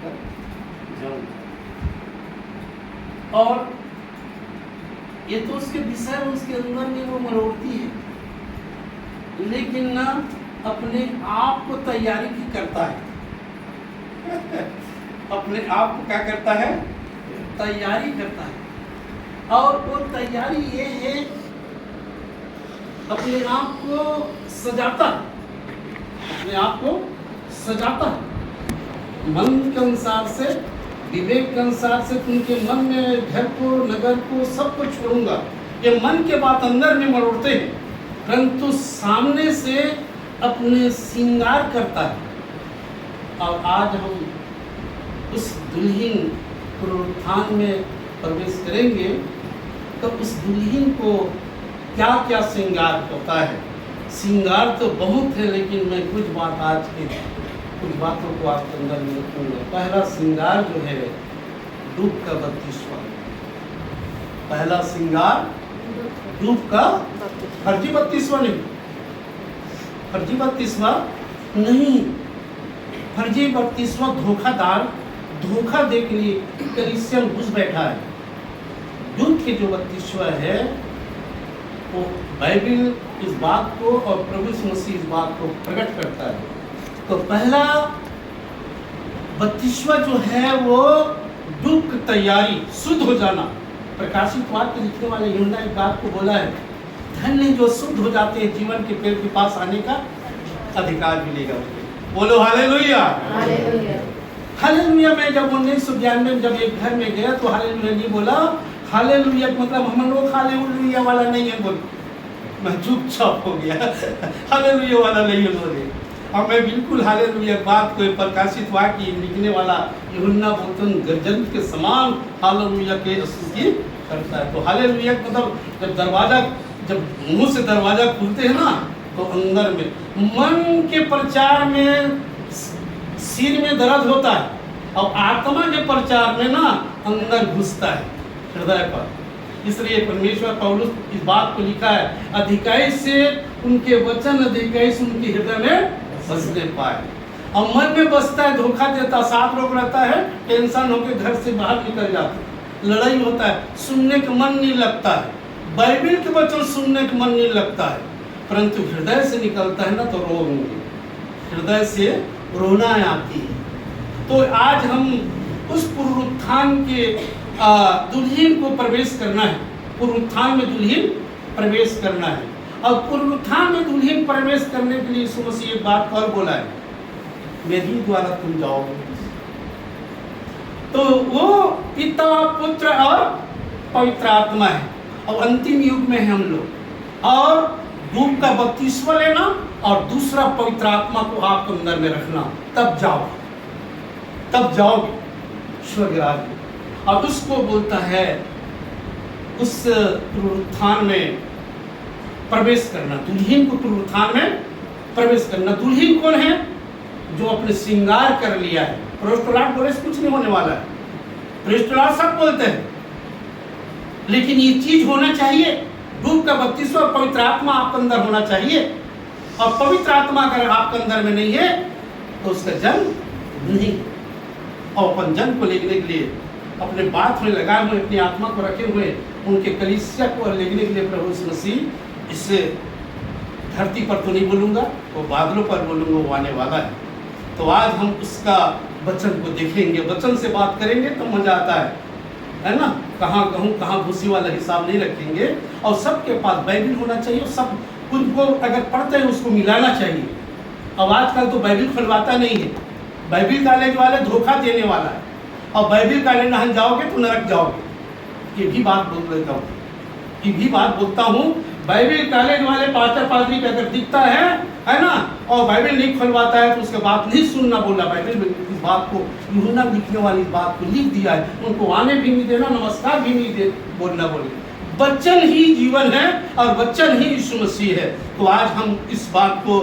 लेकर जाऊंगा। और ये तो उसके विषय उसके अंदर में वो मरोड़ती है, लेकिन ना अपने आप को तैयारी की करता है। अपने आप को क्या करता है? तैयारी करता है। और वो तैयारी ये है, अपने आप को सजाता है, अपने आप को सजाता है मन के अनुसार से, विवेक के अनुसार से। उनके मन में घर को, नगर को, सब कुछ छोड़ूंगा, ये मन के बात अंदर में मरोड़ते हैं, परंतु सामने से अपने श्रृंगार करता है। और आज हम उस दुल्हन पुनरुत्थान में प्रवेश करेंगे, तो उस दुल्हन को क्या क्या श्रृंगार होता है। श्रृंगार तो बहुत है, लेकिन मैं कुछ बात आज के कुछ बातों को आपके अंदर में रखूंगा। पहला श्रृंगार जो है धूप का 32वां। पहला श्रृंगार धूप का फर्जी 32वां नहीं, फर्जी 32वां नहीं, फर्जी 32वां धोखादार, धोखा दे के लिए कलीसिया में घुस बैठा है। धूप के जो 32वां है वो बाइबिल इस बात को और प्रभु यीशु मसीह इस बात को प्रकट करता है। तो पहला 32वां जो है वो दुख तैयारी, शुद्ध हो जाना। प्रकाशित वाक्य लिखने वाले यूहन्ना एक बात को बोला है, धन्य जो शुद्ध हो जाते हैं, जीवन के पेड़ के पास आने का अधिकार मिलेगा उनको। बोलो हालेलुया, हालेलुया। हालेलुया। मैं जब 1992 में जब एक घर में गया तो हालेलुया नहीं बोला। हालेलुया मतलब हम लोग हालेलुया वाला नहीं है बोल, मैं चुपचाप हो गया। हालेलुया वाला नहीं है बोले। और मैं बिल्कुल हालेलुया बात को प्रकाशित वाक्य लिखने वाला यूहन्ना बोलते गर्जन के समान हालेलुया के स्तुति करता है। तो हालेलुया मतलब जब दरवाजा, जब मुंह से दरवाजा खुलते हैं ना, तो अंदर में मन के प्रचार में सिर में दर्द होता है, और आत्मा के प्रचार में ना अंदर घुसता है हृदय पर। इसलिए परमेश्वर पौलुस इस बात को लिखा है, अधिकाई से उनके वचन, अधिकाई से उनके हृदय में बसने पाए। और मन में बसता है, धोखा देता, साथ रोक रहता है, टेंशन होकर घर से बाहर निकल जाते, लड़ाई होता है, सुनने का मन नहीं लगता है, बाइबिल के वचन सुनने का मन नहीं लगता है, परंतु हृदय से निकलता है ना तो रोएंगे, हृदय से रोना आती है। तो आज हम उस पुनरुत्थान के दुल्हन को प्रवेश करना है, पुनरुत्थान में दुल्हन प्रवेश करना है। और पुनरुत्थान में दुल्हन प्रवेश करने के लिए यीशु मसीह एक बात और बोला है, मेरी द्वारा तुम जाओगे। तो वो पिता, पुत्र और पवित्र आत्मा है। और अंतिम युग में है हम लोग। और धूप का 32वां लेना और दूसरा पवित्र आत्मा को आप अंदर में रखना, तब जाओगे, तब जाओगे स्वर्ग राज्य में। और उसको बोलता है उस पुनरुत्थान में प्रवेश करना, दुल्हन को पुनरुत्थान में प्रवेश करना। दुल्हन कौन है? जो अपने श्रृंगार कर लिया है। प्रेस्टोलाट बोले कुछ नहीं होने वाला है, प्रेस्टोलाट सब बोलते हैं, लेकिन ये चीज होना चाहिए। धूप का 32वां पवित्र आत्मा आपके अंदर होना चाहिए। और पवित्र आत्मा अगर आपके अंदर में नहीं है तो उसका जन्म नहीं। और अपन जन्म को लेने के लिए अपने बात में लगाए हुए, अपनी आत्मा को रखे हुए, उनके कलीसिया को लेने के लिए प्रभु यीशु मसीह इससे धरती पर तो नहीं बोलूँगा, वो बादलों पर बोलूँगा, वो आने वाला है। तो आज हम उसका वचन को देखेंगे, वचन से बात करेंगे तो मजा आता है ना। कहाँ कहूँ कहाँ भूसी वाला हिसाब नहीं रखेंगे। और सबके पास बाइबिल होना चाहिए, सब कुछ को अगर पढ़ते हैं उसको मिलाना चाहिए। अब आजकल तो बाइबिल खुलवाता नहीं है, बाइबिल कॉलेज वाले धोखा देने वाला है। और बाइबिल कॉलेज ना जाओगे तो नरक जाओगे, ये भी बात बोल देता हूँ, ये भी बात बोलता हूँ। बाइबिल कॉलेज वाले पास्टर पादरी का अगर दिखता है ना, और बाइबिल नहीं खुलवाता है तो उसके बात नहीं सुनना बोला। बाइबिल में इस बात को यूहन्ना लिखने वाली इस बात को लिख दिया है, उनको आने भी नहीं देना, नमस्कार भी नहीं दे बोलना बोले। वचन ही जीवन है और वचन ही यीशु मसीह है। तो आज हम इस बात को,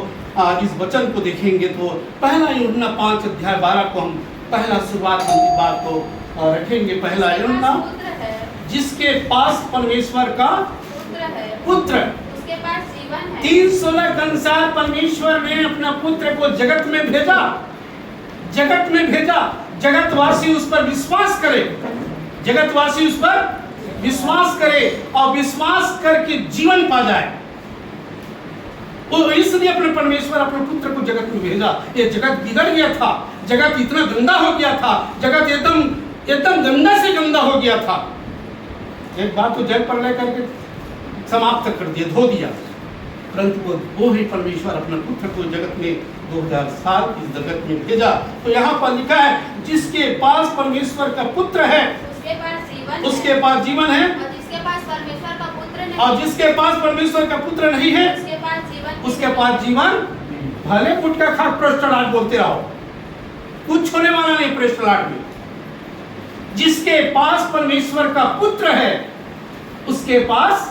इस वचन को देखेंगे। तो पहला यूहन्ना 5:12 को हम पहला शुरुआत हम इस बात को रखेंगे। पहला यूहन्ना, जिसके पास परमेश्वर का पुत्र, उसके पास जीवन है। 3:16 के अनुसार परमेश्वर ने अपना पुत्र को जगत में भेजा, जगत में भेजा। जगतवासी उस पर विश्वास करे, जगतवासी उस पर विश्वास करे और विश्वास करके जीवन पा जाए। वो इसलिए अपने परमेश्वर अपने पुत्र को जगत में भेजा। ये जगत बिगड़ गया था, जगत इतना गंदा हो गया था, जगत एकदम गंदा से गंदा हो गया था। एक बात तो जल प्रलय करके समाप्त कर दिया, धो दिया, परंतु वो ही परमेश्वर अपने पुत्र को जगत में 2000 साल इस जगत में भेजा। तो यहाँ पर लिखा है जिसके पास परमेश्वर का पुत्र है उसके पास जीवन है, और जिसके पास परमेश्वर का पुत्र नहीं, और जिसके पास परमेश्वर का पुत्र नहीं है उसके पास जीवन। भले गुटखा खा प्रश्नलाट बोलते रहो, कुछ होने वाला नहीं प्रश्नलाट में। जिसके पास परमेश्वर का पुत्र है उसके पास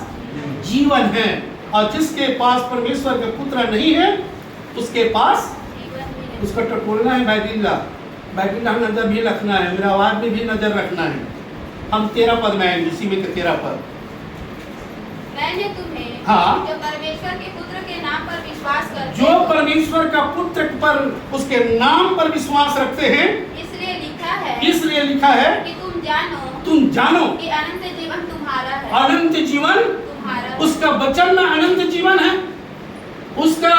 जीवन है, और जिसके पास परमेश्वर का पुत्र नहीं है उसके पास उसका टटोलना है। बाइबिल नजर भी रखना है, मेरा आवाज में भी नजर रखना है। हम 13 पद में आएंगे, उसी में 13 पद। मैंने तुम्हें हाँ। जो परमेश्वर के पुत्र के नाम पर विश्वास करते जो परमेश्वर का पुत्र पर उसके नाम पर विश्वास रखते हैं इसलिए लिखा है कि तुम जानो कि अनंत जीवन तुम्हारा है। अनंत जीवन तुम्हारा उसका वचन में अनंत जीवन है, उसका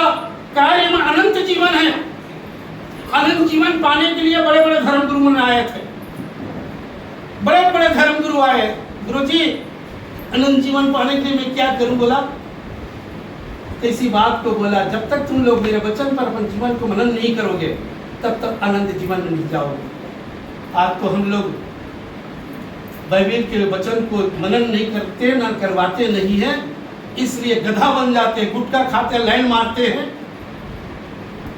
कार्य में अनंत जीवन है। अनंत जीवन पाने के लिए बड़े बड़े धर्मगुरु आए थे, बड़े बड़े धर्मगुरु आए, गुरु जी अनंत जीवन पाने के लिए मैं क्या करूं? बोला इसी बात को बोला, जब तक तुम लोग मेरे वचन पर अपन जीवन को मनन नहीं करोगे तब तक अनंत जीवन में नहीं जाओगे। आज तो हम लोग बाइबिल के वचन को मनन नहीं करते, ना करवाते नहीं है, इसलिए गधा बन जाते, गुटखा खाते, लाइन मारते हैं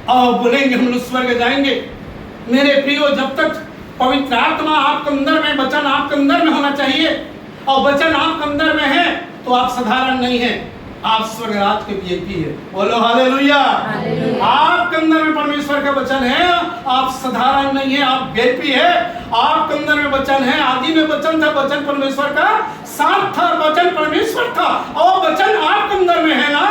और बोलेंगे हम लोग स्वर्ग जाएंगे। मेरे प्रियो, जब तक पवित्र आत्मा आपके अंदर में, वचन आपके अंदर में होना चाहिए और वचन आपके अंदर में है तो आप साधारण नहीं है, आप स्वर्गराज के वीआईपी है। बोलो हालेलुया। आपके अंदर में परमेश्वर का वचन है, आप साधारण नहीं है, आप वीआईपी है। आपके अंदर में वचन है, आदि में वचन था, वचन परमेश्वर का साथ था, वचन परमेश्वर था, और वचन आपके अंदर में है ना,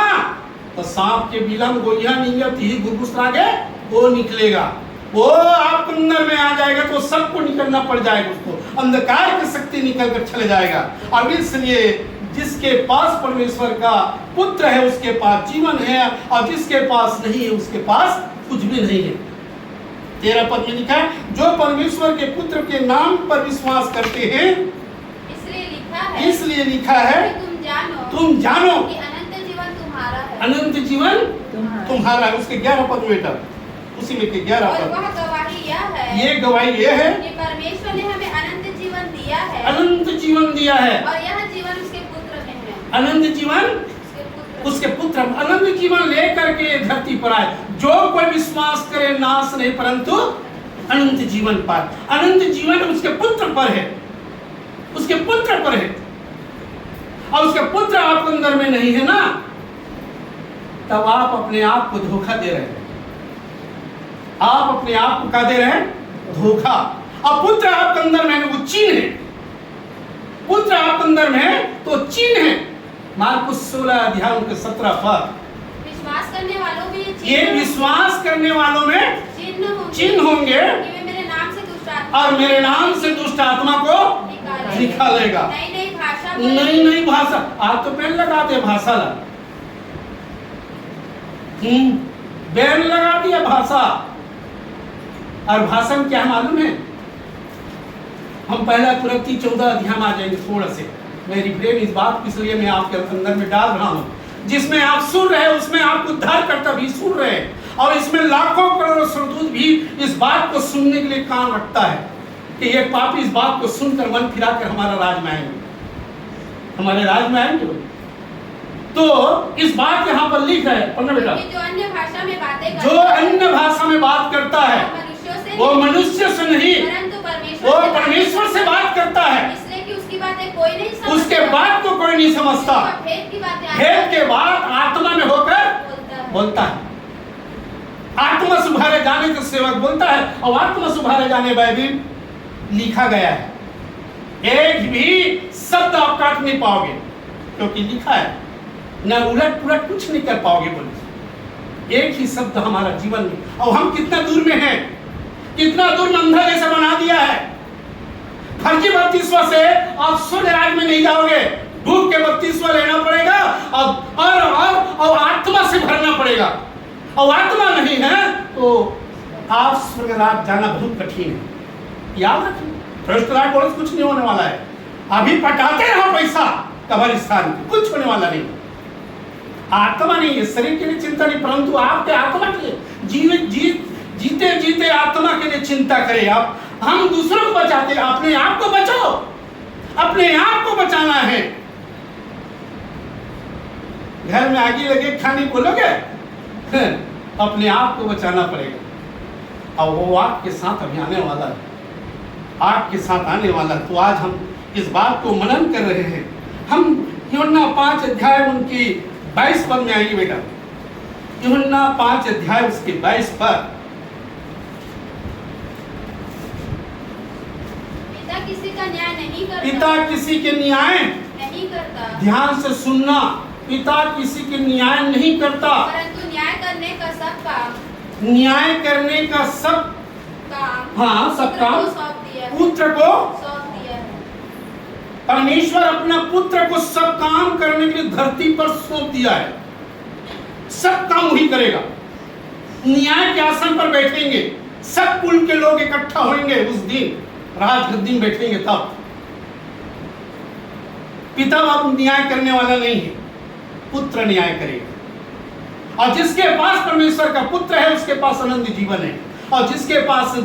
तो सांप के बिलम गोइया नियत ही गुरगुसरागे वो निकलेगा, वो आपके अंदर में आ जाएगा तो सबको निकलना पड़ जाएगा, उसको अंधकार की शक्ति निकल कर चले जाएगा। और इसलिए जिसके पास परमेश्वर का पुत्र है उसके पास जीवन है, और जिसके पास नहीं है उसके पास कुछ भी नहीं है। 13 पद में लिखा है जो परमेश्वर के पुत्र के नाम पर विश्वास करते हैं इसलिए लिखा है तुम जानो कि अनंत जीवन तुम्हारा है। अनंत जीवन तुम्हारा है। उसके 11 पद में बेटा, उसी में के 11 और पद, वह गवाही यह है, ये गवाही ये है कि परमेश्वर ने हमें अनंत जीवन दिया है, अनंत जीवन दिया है, और यह जीवन उसके पुत्र में है। अनंत जीवन उसके पुत्र, अनंत जीवन लेकर के धरती पर आए। जो कोई विश्वास करे नाश नहीं परंतु अनंत जीवन पाए। अनंत जीवन उसके पुत्र पर है, उसके पुत्र पर है, और उसके पुत्र आपके अंदर में नहीं है ना, तब आप अपने आप को धोखा दे रहे हैं। आप अपने आप को क्या दे रहे हैं? धोखा। अब पुत्र आपके अंदर में है, वो चिन्ह है। पुत्र आपके अंदर में है तो चिन्ह है। मार्कुस 16 अध्याय के 17 पद। विश्वास करने वालों में ये विश्वास करने वालों में चिन्ह होंगे कि वे मेरे नाम से दुष्ट आत्मा और मेरे नाम से दुष्ट आत्मा को निकालेगा। नई भाषा, आज तो पेन लगाते भाषा ला, बैन लगा दिया भाषा। और भाषण क्या मालूम है? हम पहला तुरंती 14 अध्याय में आ जाएंगे थोड़ा से। मेरी प्रेम इस बात को इसलिए मैं आपके अंदर में डाल रहा हूँ, जिसमें आप सुन रहे हैं उसमें आपको उद्धार करता भी सुन रहे हैं, और इसमें लाखों करोड़ों स्वर्गदूत भी इस बात को सुनने के लिए कान रखता है कि ये पापी इस बात को सुनकर मन फिरा कर हमारा राज में आएंगे, हमारे राज में आएंगे। तो इस बात यहाँ पर लिख रहे हैं, पढ़ना बेटा। जो अन्य भाषा में बातें जो अन्य भाषा में बात करता है वो मनुष्य से नहीं, वो परमेश्वर से बात करता है, इसलिए कि उसकी बातें कोई नहीं समझता, उसके बात को कोई नहीं समझता। भेद के बाद आत्मा में होकर बोलता है। आत्मा सुधारे जाने का सेवक बोलता है, और आत्मा सुधारे जाने बाइबिल लिखा गया है। एक भी शब्द आप काट नहीं पाओगे क्योंकि लिखा है, न उलट पुलट कुछ नहीं कर पाओगे। बोले एक ही शब्द हमारा जीवन में, और हम कितना दूर में हैं, कितना दूर में अंधा जैसा बना फर्जी बपतिस्मा से आप स्वर्ग राज्य में नहीं जाओगे। डूब के बपतिस्मा लेना पड़ेगा और आत्मा से भरना पड़ेगा। और आत्मा नहीं है तो आप स्वर्ग राज्य जाना बहुत कठिन है। याद रखिए, भ्रष्टाचार बोले कुछ नहीं होने वाला है। अभी पटाते रहो पैसा कब्रिस्तान, कुछ होने वाला नहीं। आत्मा नहीं है, शरीर के लिए चिंता नहीं, परंतु आपके आत्मा के लिए जीते जीते आत्मा के लिए चिंता करें। आप हम दूसरों को बचाते, अपने आप को बचाओ, अपने आप को बचाना है। घर में आगे लगे खाने बोलोगे, अपने आप को बचाना पड़ेगा। और वो आपके साथ अभी आने वाला है, आपके साथ आने वाला है। तो आज हम इस बात को मनन कर रहे हैं। हम यूहन्ना 5 अध्याय उनकी 22 पद में आइए बेटा। यूहन्ना 5 अध्याय उसके 22 पद। पिता किसी का न्याय नहीं करता। पिता किसी के न्याय नहीं करता। ध्यान से सुनना, पिता किसी के न्याय नहीं करता, परंतु न्याय करने का सब काम, न्याय करने का सब काम हाँ सब काम सौंप दिया है। पुत्र को सौंप दिया है। परमेश्वर अपना पुत्र को सब काम करने के लिए धरती पर सौंप दिया है। सब काम वही करेगा। न्याय के आसन पर बैठेंगे, सब कुल के लोग इकट्ठा होंगे उस दिन, राजगद्दी में बैठेंगे तब। पिता बाप न्याय करने वाला नहीं है, पुत्र न्याय करेगा। और जिसके पास परमेश्वर का पुत्र है उसके पास अनंत जीवन है, और जिसके पास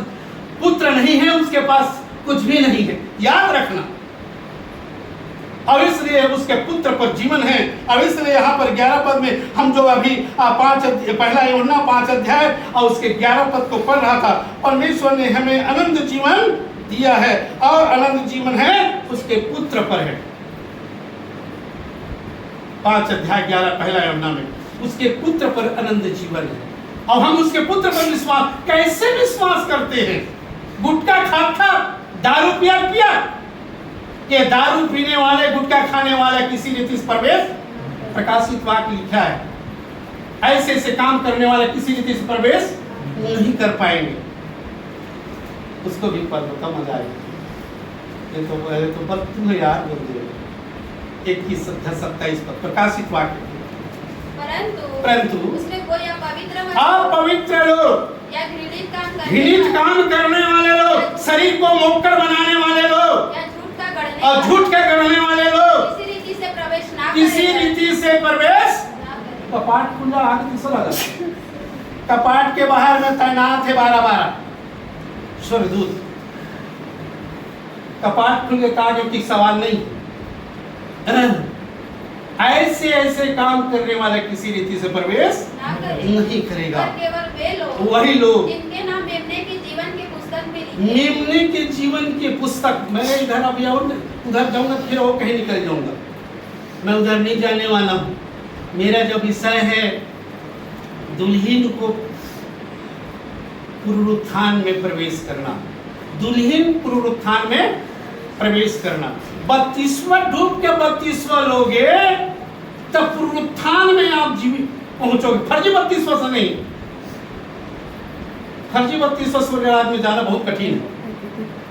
पुत्र नहीं है उसके पास कुछ भी नहीं है। याद रखना। और इसलिए उसके पुत्र पर जीवन है। और इसलिए यहाँ पर 11 पद में हम जो अभी पहला यूहन्ना 5 अध्याय और उसके 11 पद को पढ़ रहा था, परमेश्वर ने हमें अनंत जीवन दिया है और अनंत जीवन है उसके पुत्र पर है। 5 अध्याय 11 पहला यूहन्ना में उसके पुत्र पर अनंत जीवन है। और हम उसके पुत्र पर विश्वास कैसे विश्वास करते हैं? गुटखा खाता, दारू पिया, ये दारू पीने वाले, गुटखा खाने वाले किसी रीति से प्रवेश, प्रकाशित वाक्य लिखा है, ऐसे ऐसे काम करने वाले किसी रीति से प्रवेश नहीं कर पाएंगे। उसको भी पढ़ लो, मजा आएगा। ये तो बस तुम याद बोल दे। 21:27 पर प्रकाशित वाक्य। परंतु उसने कोई अपवित्र लोग या घृणित काम करने वाले लोग, शरीर को मोक्कर बनाने वाले लोग या झूठ का गढ़ने वाले लोग किसी रीति से प्रवेश ना किसी रीति से प्रवेश। कपाट खुला, आगे किसको लगा? कपाट के बाहर में तैनात है 12 स्वर्गदूत। कपाट खुल के कहा कि सवाल नहीं। ऐसे ऐसे काम करने वाला किसी रीति से प्रवेश नहीं करेगा। केवल वे लोग, वही लोग जिनके नाम मेमने के जीवन के पुस्तक में मेमने के जीवन की पुस्तक। मैं इधर अभी उधर जाऊंगा फिर वो कहीं निकल जाऊंगा। मैं उधर नहीं जाने वाला हूँ। मेरा जो विषय है दुल्हन को पुनरुत्थान में प्रवेश करना, दुल्हन पुनरुत्थान में प्रवेश करना। 32वां डूब के 32वां लोगे तब पुनरुत्थान में आप जीवित पहुंचोगे। फर्जी 32वां से नहीं, फर्जी 32वां स्वर्ग राज्य में जाना बहुत कठिन है।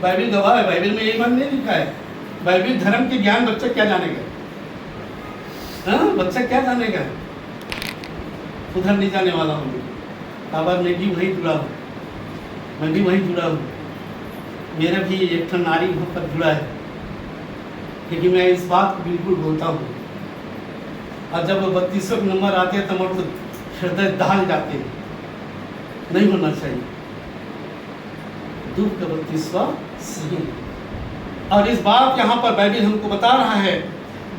बाइबिल गवाह है, बाइबिल में यही मन नहीं लिखा है। बाइबिल धर्म के ज्ञान बच्चा क्या जानेगा? बच्चा क्या जानेगा? उधर नहीं जाने वाला हूँ। बाबा मैं भी वहीं जुड़ा हूँ, मैं भी वहीं जुड़ा हूँ। मेरा भी एक नारी वहाँ पर जुड़ा है, लेकिन मैं इस बात को बिल्कुल बोलता हूँ। और जब 32वां नंबर आते हैं तब तो हृदय दहल जाते हैं। नहीं होना चाहिए। दुख का 32वां सही। और इस बात यहाँ पर बाइबिल हमको बता रहा है,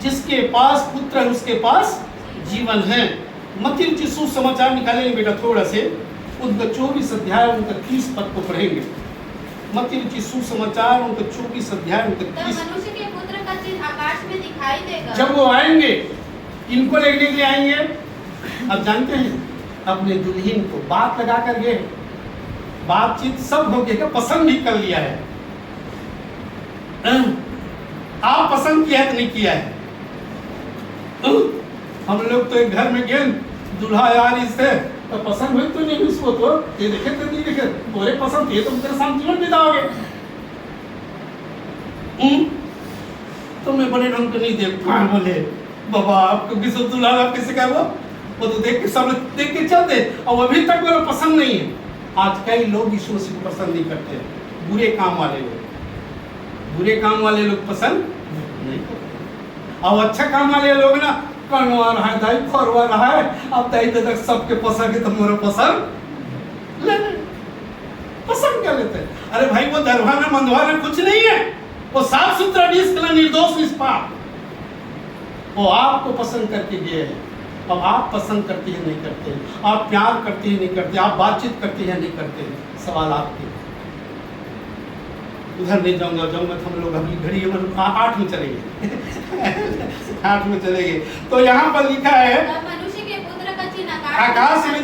जिसके पास पुत्र है उसके पास जीवन है। मत्ती सुसमाचार निकालेंगे बेटा थोड़ा से, उनका 24 अध्याय उनका 30 पद को पढ़ेंगे। मत्ती सुसमाचार उनका 24 अध्याय उनका 30। मनुष्य के पुत्र का चिन्ह आकाश में दिखाई देगा। जब वो आएंगे, इनको लेने के लिए आएंगे। अब जानते हैं अपने दुल्हन को बात लगा कर गए, बातचीत सब हो गया, पसंद भी कर लिया है। आप पसंद किया है तो नहीं किया है? हम लोग तो एक घर में गए, दूल्हा यार इससे तो पसंद हुई तो नहीं, उसको तो ये देखे तो नहीं देखे, तोरे पसंद ये तो तेरे साथ जीवन बिताओगे। तो मैं बड़े ढंग के नहीं देख पाए। बोले बाबा आपको किसी दुल्हन आप किसी का वो तो देख के सब लोग देख के चलते और अभी तक मेरा पसंद नहीं है। आज कई लोग यीशु मसीह को पसंद नहीं करते, बुरे काम वाले लोग पसंद नहीं करते। और अच्छा काम वाले लोग ना करवा रहा है दाई खोरवा रहा है, अब दाई दादा सबके पसंद है तो मेरा पसंद ले पसंद कर लेते हैं। अरे भाई वो दरवाना मंदवाना कुछ नहीं है, वो साफ सुथरा निष्कलंक निर्दोष निष्पाप, वो आपको पसंद करके गए हैं। अब आप पसंद करते हैं नहीं करते, आप प्यार करते हैं नहीं करते, आप बातचीत करते हैं नहीं करते, सवाल आपके। उधर नहीं जाऊंगा तो हम लोग अभी घड़ी 8 में चलेंगे 8 में चलेंगे। तो यहाँ पर लिखा है तब मनुष्य के पुत्र का चिन्ह आकाश में